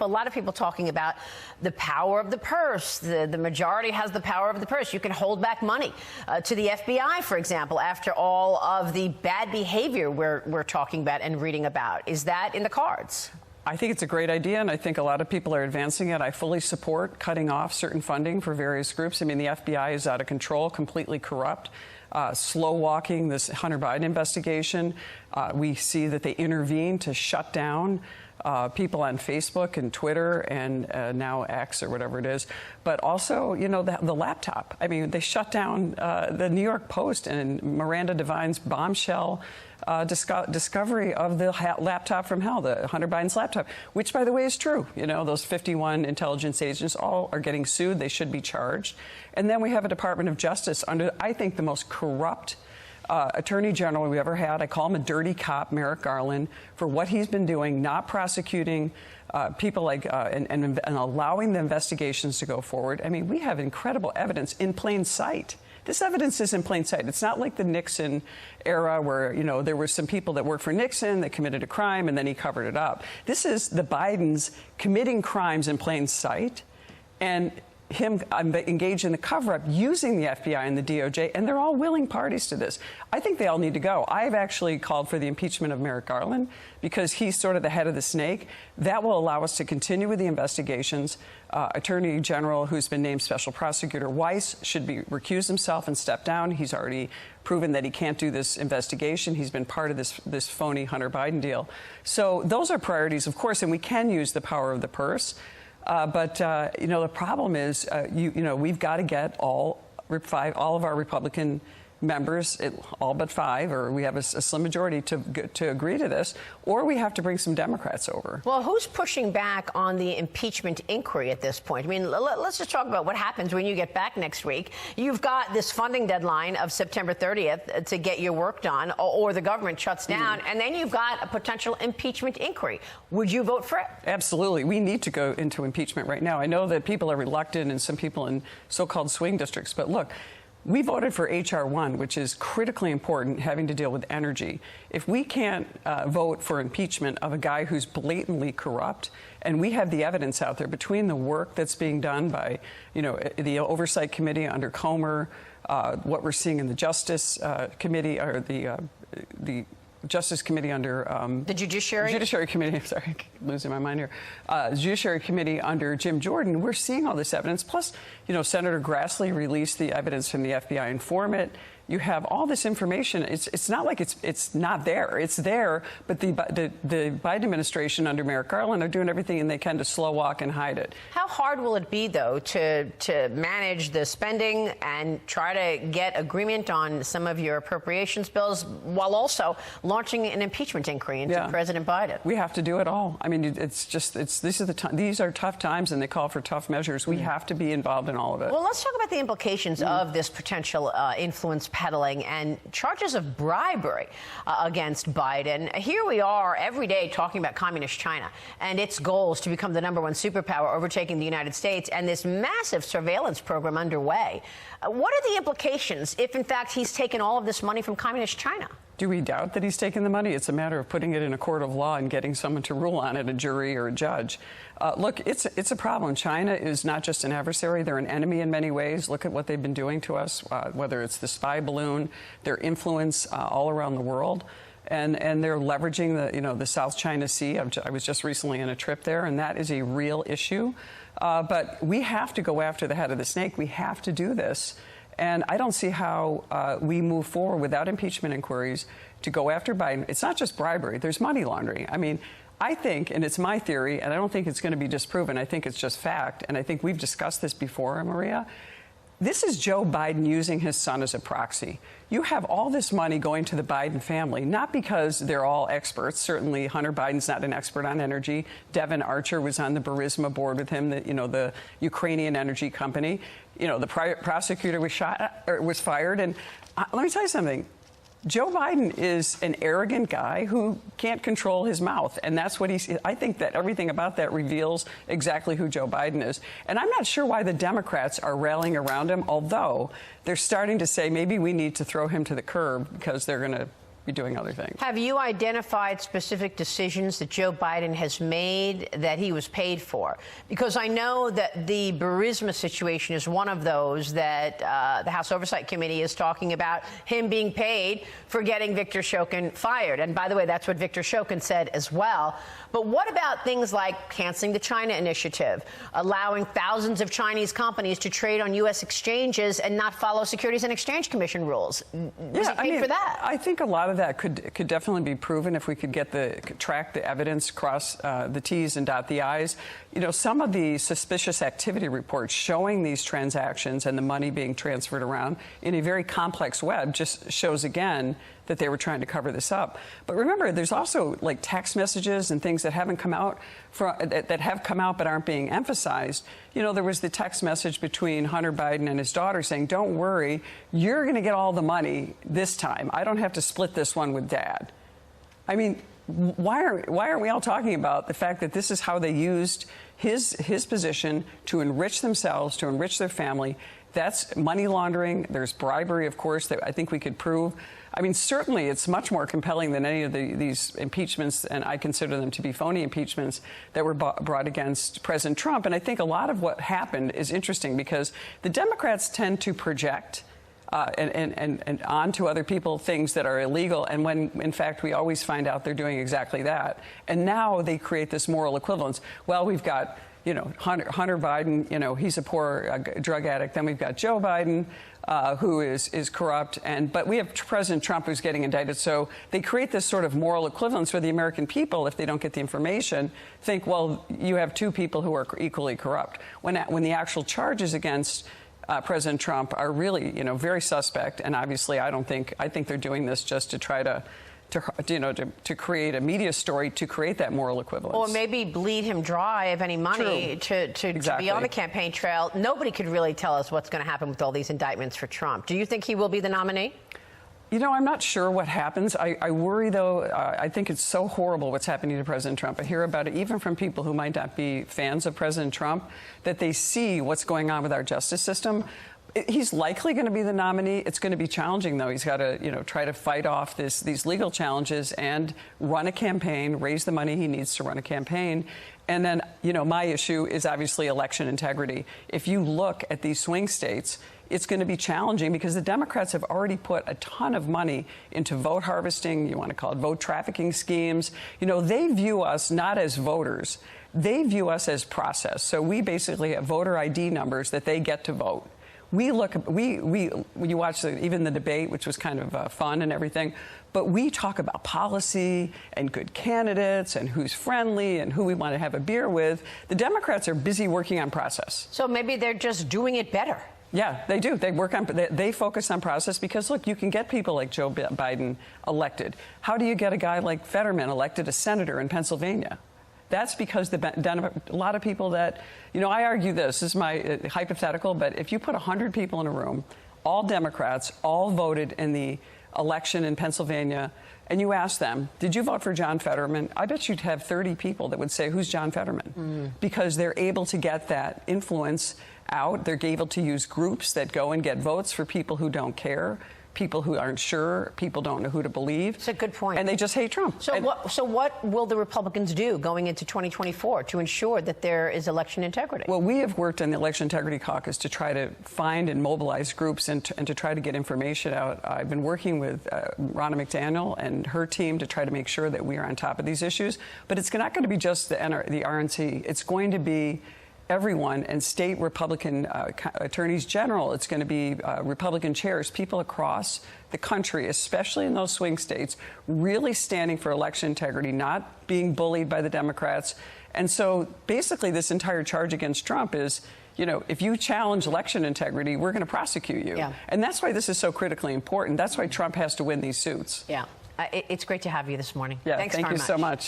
A lot of people talking about the power of the purse. The majority has the power of the purse. You can hold back money to the FBI, for example, after all of the bad behavior we're talking about and reading about. Is that in the cards? I think it's a great idea, and I think a lot of people are advancing it. I fully support cutting off certain funding for various groups. I mean, the FBI is out of control, completely corrupt, slow walking this Hunter Biden investigation. We see that they intervene to shut down people on Facebook and Twitter and now X or whatever it is. But also, you know, the laptop. I mean, they shut down the New York Post and Miranda Devine's bombshell discovery of the laptop from hell, the Hunter Biden's laptop, which, by the way, is true. You know, those 51 intelligence agents all are getting sued. They should be charged. And then we have a Department of Justice under, I think, the most corrupt Attorney General we ever had. I call him a dirty cop, Merrick Garland, for what he's been doing, not prosecuting people like and allowing the investigations to go forward. I mean, we have incredible evidence in plain sight. This evidence is in plain sight. It's not like the Nixon era where, you know, there were some people that worked for Nixon that committed a crime and then he covered it up. This is the Bidens committing crimes in plain sight and him engaged in the cover-up using the FBI and the DOJ, and they're all willing parties to this. I think they all need to go. I've actually called for the impeachment of Merrick Garland because he's sort of the head of the snake. That will allow us to continue with the investigations. Attorney General, who's been named Special Prosecutor Weiss, should be recuse himself and step down. He's already proven that he can't do this investigation. He's been part of this phony Hunter Biden deal. So those are priorities, of course, and we can use the power of the purse. But you know, the problem is, you know, we've got to get all of our Republican members, all but 5, or we have a slim majority to agree to this, or we have to bring some Democrats over. Well, who's pushing back on the impeachment inquiry at this point? I mean, let's just talk about what happens when you get back next week. You've got this funding deadline of September 30th to get your work done, or the government shuts down, and then you've got a potential impeachment inquiry. Would you vote for it? Absolutely. We need to go into impeachment right now. I know that people are reluctant and some people in so-called swing districts, but look, we voted for H.R. 1, which is critically important, having to deal with energy. If we can't vote for impeachment of a guy who's blatantly corrupt, and we have the evidence out there between the work that's being done by, you know, the Oversight Committee under Comer, what we're seeing in the Justice Committee, or the Justice Committee under the Judiciary Committee. Sorry, losing my mind here. Judiciary Committee under Jim Jordan. We're seeing all this evidence. Plus, you know, Senator Grassley released the evidence from the FBI informant. You have all this information. It's not like it's not there. It's there, but the Biden administration under Merrick Garland are doing everything they can to slow walk and hide it. How hard will it be, though, to manage the spending and try to get agreement on some of your appropriations bills while also launching an impeachment inquiry into President Biden? We have to do it all. I mean, these are tough times, and they call for tough measures. We have to be involved in all of it. Well, let's talk about the implications of this potential influence peddling and charges of bribery against Biden. Here we are every day talking about communist China and its goals to become the #1 superpower, overtaking the United States, and this massive surveillance program underway. What are the implications if, in fact, he's taken all of this money from communist China? Do we doubt that he's taken the money? It's a matter of putting it in a court of law and getting someone to rule on it, a jury or a judge. Look, it's a problem. China is not just an adversary. They're an enemy in many ways. Look at what they've been doing to us, whether it's the spy balloon, their influence all around the world. And they're leveraging the South China Sea. I was just recently on a trip there, and that is a real issue. But we have to go after the head of the snake. We have to do this. And I don't see how we move forward without impeachment inquiries to go after Biden. It's not just bribery. There's money laundering. I mean, I think, and it's my theory, and I don't think it's going to be disproven. I think it's just fact. And I think we've discussed this before, Maria. This is Joe Biden using his son as a proxy. You have all this money going to the Biden family, not because they're all experts. Certainly, Hunter Biden's not an expert on energy. Devin Archer was on the Burisma board with him, the Ukrainian energy company. You know, the prosecutor was fired. And let me tell you something. Joe Biden is an arrogant guy who can't control his mouth. And that's what I think that everything about that reveals exactly who Joe Biden is. And I'm not sure why the Democrats are rallying around him, although they're starting to say maybe we need to throw him to the curb because they're going to be doing other things. Have you identified specific decisions that Joe Biden has made that he was paid for? Because I know that the Burisma situation is one of those that the House Oversight Committee is talking about, him being paid for getting Viktor Shokin fired. And by the way, that's what Viktor Shokin said as well. But what about things like canceling the China initiative, allowing thousands of Chinese companies to trade on U.S. exchanges and not follow Securities and Exchange Commission rules? Was he paid for that? I think a lot of that could definitely be proven if we could track the evidence, cross the T's and dot the I's. You know, some of the suspicious activity reports showing these transactions and the money being transferred around in a very complex web just shows again that they were trying to cover this up. But remember, there's also like text messages and things that haven't come out that have come out but aren't being emphasized. You know, there was the text message between Hunter Biden and his daughter saying, "Don't worry, you're going to get all the money this time. I don't have to split this one with Dad." I mean, why aren't we all talking about the fact that this is how they used his position to enrich themselves, to enrich their family? That's money laundering. There's bribery, of course, that I think we could prove. I mean, certainly it's much more compelling than any of these impeachments, and I consider them to be phony impeachments that were brought against President Trump. And I think a lot of what happened is interesting because the Democrats tend to project and onto other people things that are illegal, and when, in fact, we always find out they're doing exactly that. And now they create this moral equivalence. Well, we've got, you know, Hunter Biden, you know, he's a poor drug addict. Then we've got Joe Biden, who is corrupt, but we have President Trump who's getting indicted. So they create this sort of moral equivalence where the American people, if they don't get the information, think, well, you have two people who are equally corrupt. When the actual charges against President Trump are really, you know, very suspect, and obviously I think they're doing this just to try to create a media story to create that moral equivalence. Or maybe bleed him dry of any money to be on the campaign trail. Nobody could really tell us what's going to happen with all these indictments for Trump. Do you think he will be the nominee? You know, I'm not sure what happens. I worry, though. I think it's so horrible what's happening to President Trump. I hear about it even from people who might not be fans of President Trump, that they see what's going on with our justice system. He's likely going to be the nominee. It's going to be challenging, though. He's got to, you know, try to fight off these legal challenges and run a campaign, raise the money he needs to run a campaign. And then, you know, my issue is obviously election integrity. If you look at these swing states, it's going to be challenging because the Democrats have already put a ton of money into vote harvesting. You want to call it vote trafficking schemes. You know, they view us not as voters. They view us as process. So we basically have voter ID numbers that they get to vote. You watch even the debate, which was kind of fun and everything, but we talk about policy and good candidates and who's friendly and who we want to have a beer with. The Democrats are busy working on process. So maybe they're just doing it better. Yeah, they do. They focus on process because, look, you can get people like Joe Biden elected. How do you get a guy like Fetterman elected a senator in Pennsylvania? That's because a lot of people that, you know, I argue this is my hypothetical, but if you put 100 people in a room, all Democrats, all voted in the election in Pennsylvania, and you ask them, did you vote for John Fetterman? I bet you'd have 30 people that would say, who's John Fetterman? Because they're able to get that influence out. They're able to use groups that go and get votes for people who don't care, people who aren't sure, people don't know who to believe. It's a good point. And they just hate Trump. So what will the Republicans do going into 2024 to ensure that there is election integrity? Well, we have worked in the Election Integrity Caucus to try to find and mobilize groups and to try to get information out. I've been working with Ronna McDaniel and her team to try to make sure that we are on top of these issues. But it's not going to be just the RNC. It's going to be everyone, and state Republican attorneys general. It's going to be Republican chairs, people across the country, especially in those swing states, really standing for election integrity, not being bullied by the Democrats. And so basically this entire charge against Trump is, you know, if you challenge election integrity, we're going to prosecute you. Yeah. And that's why this is so critically important. That's why Trump has to win these suits. Yeah. It's great to have you this morning. Yeah, Thanks thank very you much. so much.